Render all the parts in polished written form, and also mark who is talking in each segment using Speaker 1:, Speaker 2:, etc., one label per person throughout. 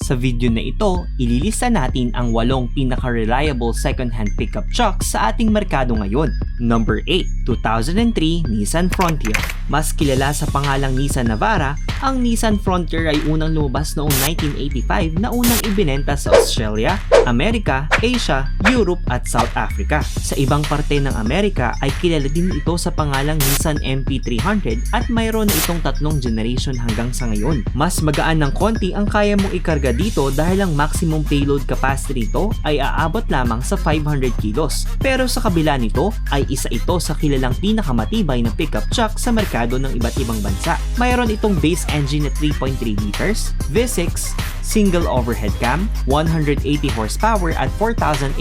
Speaker 1: Sa video na ito, ililista natin ang 8 pinaka-reliable second-hand pickup trucks sa ating merkado ngayon. Number 8, 2003 Nissan Frontier. Mas kilala sa pangalang Nissan Navara, ang Nissan Frontier ay unang lumabas noong 1985 na unang ibinenta sa Australia, Amerika, Asia, Europe at South Africa. Sa ibang parte ng Amerika ay kilala din ito sa pangalang Nissan MP300 at mayroon na itong 3 generation hanggang sa ngayon. Mas magaan ng konti ang kaya mong ikarga dito dahil ang maximum payload capacity nito ay aabot lamang sa 500 kilos. Pero sa kabila nito ay isa ito sa kilalang pinakamatibay na pickup truck sa merkado ng iba't ibang bansa. Mayroon itong base engine na 3.3 liters, V6, single overhead cam, 180 horsepower at 4,800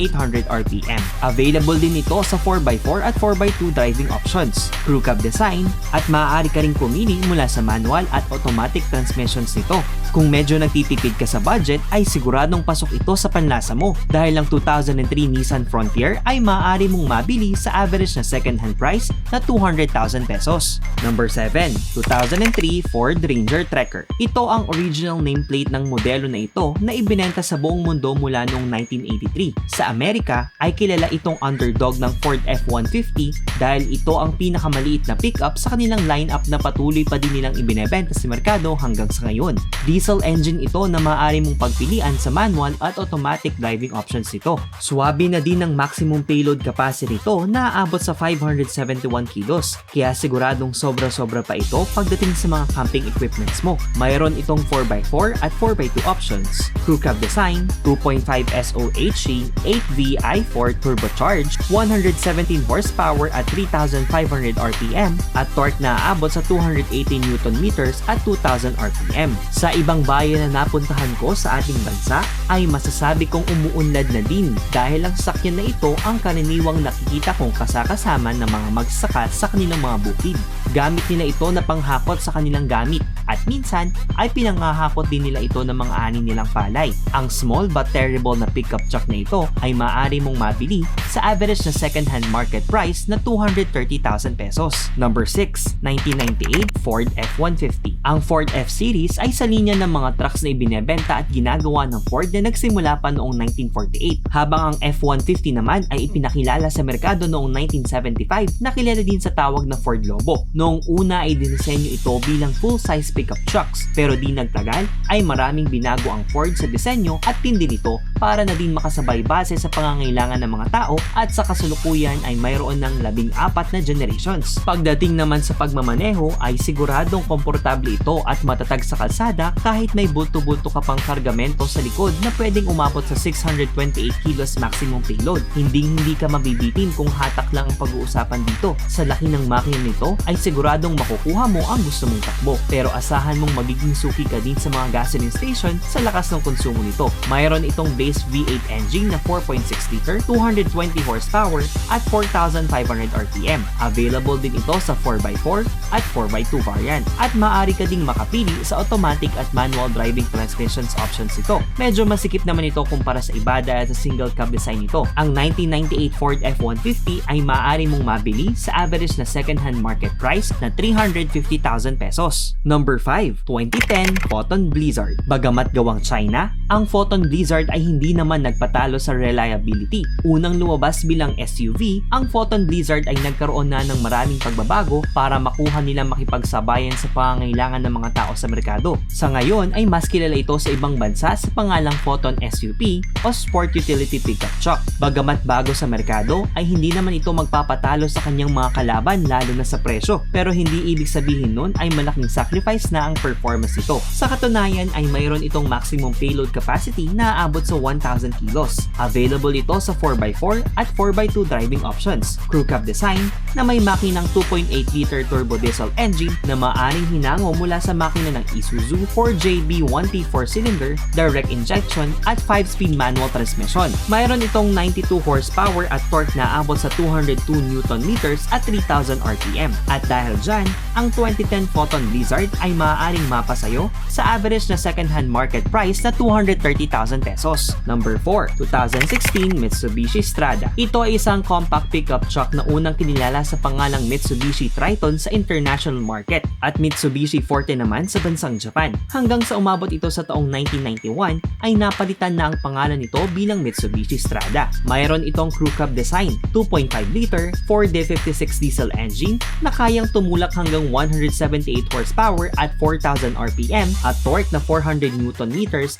Speaker 1: RPM. Available din ito sa 4x4 at 4x2 driving options, crew cab design, at maaari ka ring pumili mula sa manual at automatic transmissions nito. Kung medyo nagtitipid ka sa budget ay siguradong pasok ito sa panlasa mo dahil ang 2003 Nissan Frontier ay maaari mong mabili sa average na second-hand price na 200,000 pesos. Number 7, 2003 Ford Ranger Trekker. Ito ang original nameplate ng modelo na ito na ibinenta sa buong mundo mula noong 1983. Sa Amerika ay kilala itong underdog ng Ford F-150 dahil ito ang pinakamaliit na pickup sa kanilang lineup na patuloy pa din nilang ibinebenta sa merkado hanggang sa ngayon. Diesel engine ito na maaari mong pagpilian sa manual at automatic driving options nito. Swabe na din ang maximum payload capacity nito na aabot sa 571 kilos, kaya siguradong sobra-sobra pa ito pagdating sa mga camping equipments mo. Mayroon itong 4x4 at 4x2 options, crew cab design, 2.5 SOHC, 8V i4 turbocharged, 117 horsepower at 3,500 RPM at torque na aabot sa 280 Nm at 2,000 RPM. Sa ibang bayan na napuntahan ko sa ating bansa ay masasabi kong umuunlad na din dahil ang sakyan na ito ang karaniwang nakikita kong kasakasama ng mga magsasaka sa kanilang mga bukid. Gamit nila ito na panghakot sa kanilang gamit at minsan ay pinangahakot din nila ito ng mga ani nilang palay. Ang small but terrible na pickup truck na ito ay maaari mong mabili sa average na second-hand market price na 230,000 pesos. Number 6, 1998 Ford F-150. Ang Ford F-Series ay sa linya ng mga trucks na ibinebenta at ginagawa ng Ford na nagsimula pa noong 1948, habang ang F-150 naman ay ipinakilala sa merkado noong 1975 na kilala din sa tawag na Ford Lobo. Noong una ay dinisenyo ito bilang full-size pickup trucks, pero di nagtagal ay maraming binago ang Ford sa disenyo at tindi nito para na din makasabay base sa pangangailangan ng mga tao at sa kasalukuyan ay mayroon ng 14 na generations. Pagdating naman sa pagmamaneho ay siguradong komportable ito at matatag sa kalsada kahit may bulto-bulto ka pang kargamento sa likod na pwedeng umabot sa 628 kilos maximum payload. Hindi ka mabibitin kung hatak lang ang pag-uusapan dito. Sa laki ng makina nito ay siguradong makukuha mo ang gusto mong takbo, pero asahan mong magiging suki ka din sa mga gasoline station sa lakas ng konsumo nito. Mayroon itong base V8 engine na 4.6 liter, 220 horsepower at 4,500 RPM. Available din ito sa 4x4 at 4x2 variant at maaari ka ding makapili sa automatic at manual driving transmissions options ito. Medyo masikip naman ito kumpara sa iba dahil sa single cab design nito. Ang 1998 Ford F-150 ay maaari mong mabili sa average na second-hand market price na 350,000 pesos. Number 5, 2010 Photon Blizzard. Bagamat gawang China, ang Photon Blizzard ay hindi naman nagpatalo sa reliability. Unang lumabas bilang SUV, ang Photon Blizzard ay nagkaroon na ng maraming pagbabago para makuha nilang makipagsabayan sa pangangailangan ng mga tao sa merkado. Sa ngayon ay mas kilala ito sa ibang bansa sa pangalang Photon SUP o Sport Utility Pickup Truck. Bagamat bago sa merkado ay hindi naman ito magpapatalo sa kanyang mga kalaban lalo na sa presyo, pero hindi ibig sabihin nun ay malaking sacrifice na ang performance nito. Sa katunayan ay mayroon itong maximum payload capacity na aabot sa 1,000 kilos. Available ito sa 4x4 at 4x2 driving options, crew cab design na may makinang 2.8 liter turbo diesel engine na maaaring hinango mula sa makina ng Isuzu 4JB 1T 4-cylinder, direct injection at 5-speed manual transmission. Mayroon itong 92 horsepower at torque na abot sa 202 Nm at 3,000 RPM. At dahil dyan, ang 2010 Photon Blizzard ay maaaring mapasayo sa average na second-hand market price na 230,000 pesos. Number 4, 2016 Mitsubishi Strada. Ito ay isang compact pickup truck na unang kinilala sa pangalang Mitsubishi Triton sa international market at Mitsubishi Forte naman sa bansang Japan. Hanggang sa umabot ito sa taong 1991 ay napalitan na ang pangalan nito bilang Mitsubishi Strada. Mayroon itong crew cab design, 2.5 liter, 4D56 diesel engine na kayang tumulak hanggang 178 horsepower at 4,000 RPM at torque na 400 Nm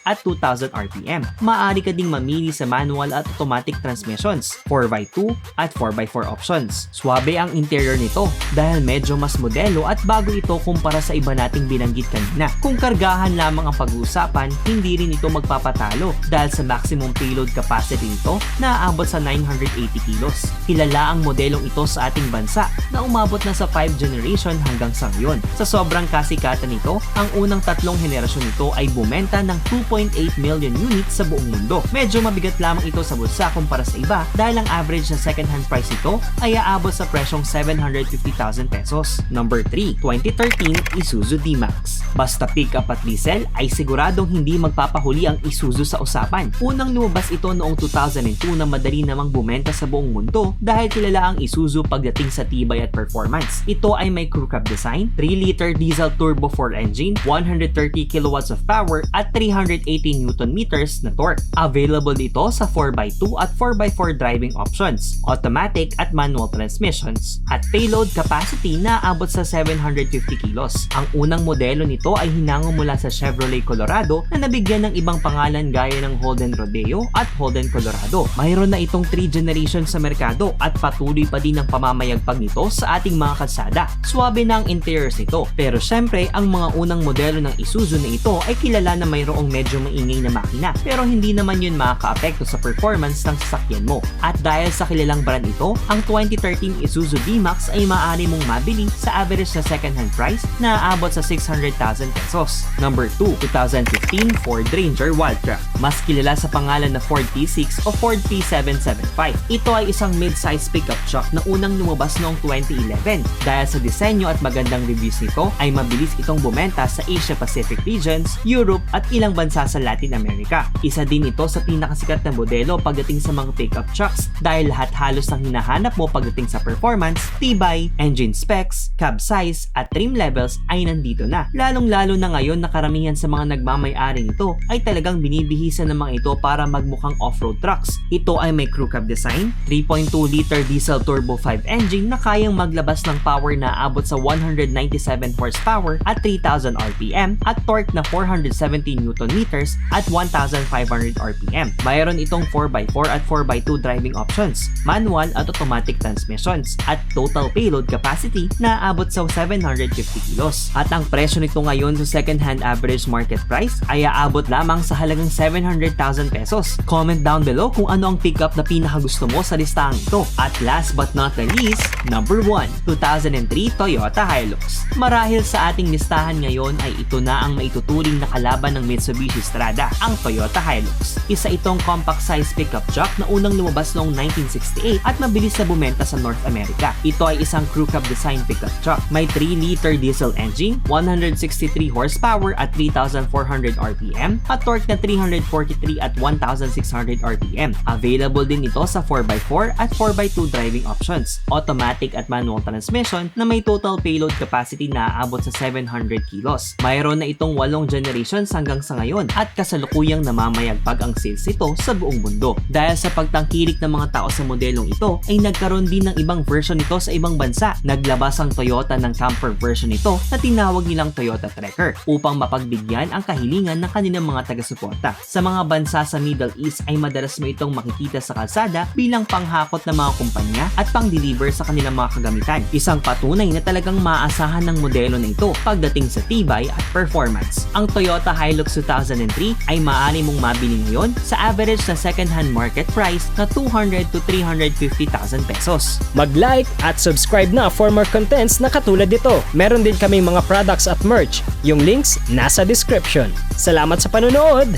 Speaker 1: at 2,000 RPM. Maaari ka ding mamili sa manual at automatic transmissions, 4x2 at 4x4 options. Swabe ang interior nito dahil medyo mas modelo at bago ito kumpara sa iba nating binanggit kanina. Kung kargahan lamang ang pag-uusapan, hindi rin ito magpapatalo dahil sa maximum payload capacity nito na aabot sa 980 kilos. Kilala ang modelong ito sa ating bansa na umabot na sa 5 generation hanggang sa ngayon. Sa sobrang kasikatan nito, ang unang 3 henerasyon nito ay bumenta ng 2.8 million units sa buong mundo. Medyo mabigat lamang ito sa bulsa kumpara sa iba dahil ang average na second-hand price nito ay aabot sa presyong 750,000 pesos. Number 3, 2013 Isuzu D-Max. Basta pickup at diesel ay siguradong hindi magpapahuli ang Isuzu sa usapan. Unang lumabas ito noong 2002 na madali namang bumenta sa buong mundo dahil kilala ang Isuzu pagdating sa tibay at performance. Ito ay may crew cab design, 3-liter diesel turbo 4 engine, 130 kilowatts of power at 380 Nm na torque. Available ito sa 4x2 at 4x4 driving options, automatic at manual transmissions, at payload capacity na abot sa 750 kilos. Ang unang modelo nito ay hinango mula sa Chevrolet Colorado na nabigyan ng ibang pangalan gaya ng Holden Rodeo at Holden Colorado. Mayroon na itong 3 generations sa merkado at patuloy pa din ang pamamayagpag nito sa ating mga kalsada. Swabe na ang interiors nito, pero syempre ang mga unang modelo ng Isuzu na ito ay kilala na mayroong medyo maingay na makina, pero hindi naman yun makaka-apekto sa performance ng sasakyan mo. At dahil sa kilalang brand ito, ang 2013 Isuzu D-Max ay maaari mong mabili sa average na second-hand price na aabot sa 600,000 pesos. Number 2, 2015 Ford Ranger Wildtrak. Mas kilala sa pangalan na Ford T6 o Ford P775. Ito ay isang mid-size pickup truck na unang lumabas noong 2011. Dahil sa disenyo at magandang reviews nito, ay mabilis itong bumenta sa Asia Pacific regions, Europe at ilang bansa sa Latin America. Isa din ito sa pinakasikat na modelo pagdating sa mga pickup trucks dahil lahat halos ng hinahanap mo pagdating sa performance, tibay, engine specs, cab size at trim levels ay nandito na. Lalong-lalo na ngayon na karamihan sa mga nagmamay-ari nito ay talagang binibihisan ng mga ito para magmukhang off-road trucks. Ito ay may crew cab design, 3.2 liter diesel turbo 5 engine na kayang maglabas ng power na abot sa 197 horsepower at 3,000 RPM at torque na 470 Nm at 1,500 RPM. Mayroon itong 4x4 at 4x2 driving options, manual at automatic transmissions at total payload capacity na abot sa 750 kilos. At ang presyo nito ngayon sa second-hand average market price ay aabot lamang sa halagang 700,000 pesos. Comment down below kung ano ang pickup na pinakagusto mo sa listahang ito. At last but not the least, number 1, 2003 Toyota Hilux. Marahil sa ating listahan ngayon ay ito na ang maituturing na kalaban ng Mitsubishi Strada, ang Toyota Hilux. Isa itong compact size pickup truck na unang lumabas noong 1968 at mabilis na bumenta sa North America. Ito ay isang crew cab design pickup truck. May 3-liter diesel engine, 163 horsepower at 3,400 RPM at torque na 343 at 1,600 RPM. Available din ito sa 4x4 at 4x2 driving options, automatic at manual transmission na may total payload capacity na aabot sa 700 kilos. Mayroon na itong 8 generations hanggang sa ngayon at kasalukuyang namamayagpag ang sales nito sa buong mundo. Dahil sa pagtangkilik ng mga tao sa modelong ito ay nagkaroon din ng ibang version nito sa ibang bansa. Naglabas ang Toyota ng camper version nito na tinawag nilang Toyota Trekker upang mapagbigyan ang kahilingan ng kanilang mga taga-suporta. Sa mga bansa sa Middle East ay madalas mo itong makikita sa kalsada bilang panghakot ng mga kumpanya at pang-deliver sa kanilang mga kagamitan. Isang patunay na talagang maaasahan ng modelo na ito pagdating sa tibay at performance. Ang Toyota Hilux 2003 ay maaari mong mabili ngayon sa average na second-hand market price na 200 to 350,000 pesos.
Speaker 2: Mag-like at subscribe na for more contents na katulad dito. Meron din kaming mga products at merch. Yung links nasa description. Salamat sa panonood!